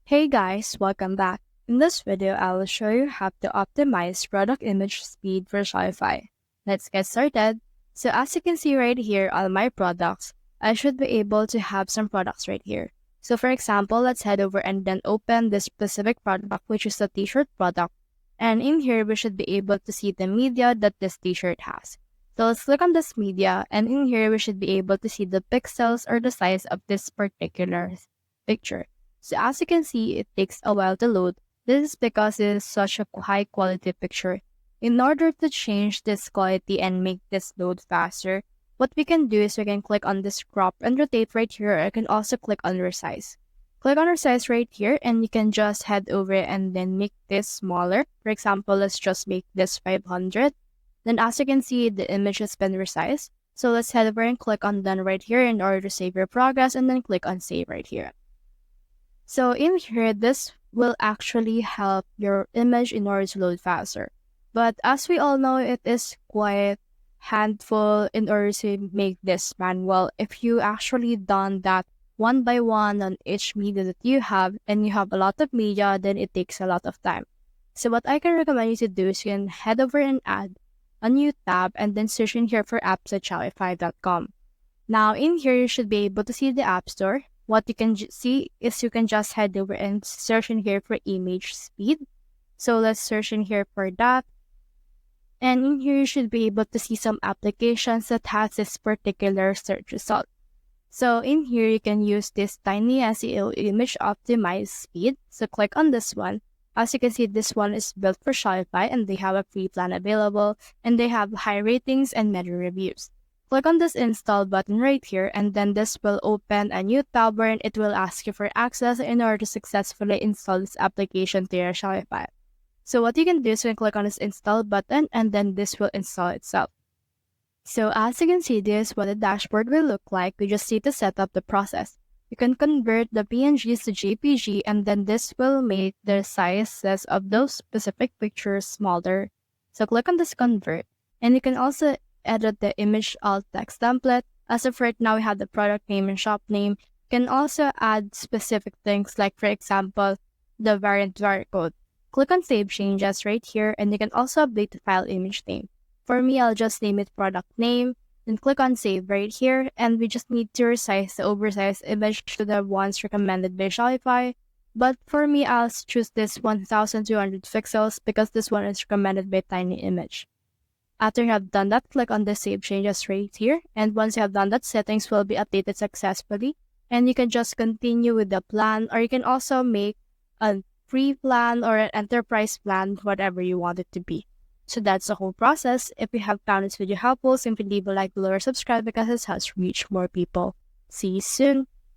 Hey guys, welcome back. In this video, I will show you how to optimize product image speed for Shopify. Let's get started. So as you can see right here on my products, I should be able to have some products right here. So for example, let's head over and then open this specific product, which is the t-shirt product. And in here, we should be able to see the media that this t-shirt has. So let's click on this media, and in here, we should be able to see the pixels or the size of this particular picture. So as you can see, it takes a while to load. This is because it is such a high quality picture. In order to change this quality and make this load faster, what we can do is we can click on this crop and rotate right here. I can also click on resize. Click on resize right here and you can just head over and then make this smaller. For example, let's just make this 500. Then as you can see, the image has been resized. So let's head over and click on done right here in order to save your progress and then click on save right here. So in here, this will actually help your image in order to load faster. But as we all know, it is quite handful in order to make this manual. If you actually done that one by one on each media that you have, and you have a lot of media, then it takes a lot of time. So what I can recommend you to do is you can head over and add a new tab and then search in here for apps at shopify.com. Now in here, you should be able to see the App Store. What you can see is you can just head over and search in here for image speed. So let's search in here for that. And in here, you should be able to see some applications that has this particular search result. So in here, you can use this tiny SEO image optimize speed. So click on this one. As you can see, this one is built for Shopify and they have a free plan available and they have high ratings and many reviews. Click on this install button right here and then this will open a new tab where it will ask you for access in order to successfully install this application to your Shopify. So what you can do is you can click on this install button and then this will install itself. So as you can see, this is what the dashboard will look like. We just need to set up the process. You can convert the PNGs to JPG and then this will make the sizes of those specific pictures smaller. So click on this convert and you can also edit the image alt text template. As of right now, we have the product name and shop name. You can also add specific things like, for example, the variant barcode. Click on save changes right here and you can also update the file image name. For me, I'll just name it product name. Then click on save right here and we just need to resize the oversized image to the ones recommended by Shopify. But for me, I'll choose this 1200 pixels because this one is recommended by Tiny Image. After you have done that, click on the Save Changes right here. And once you have done that, settings will be updated successfully. And you can just continue with the plan, or you can also make a free plan or an enterprise plan, whatever you want it to be. So that's the whole process. If you have found this video helpful, simply leave a like below or subscribe because it helps reach more people. See you soon.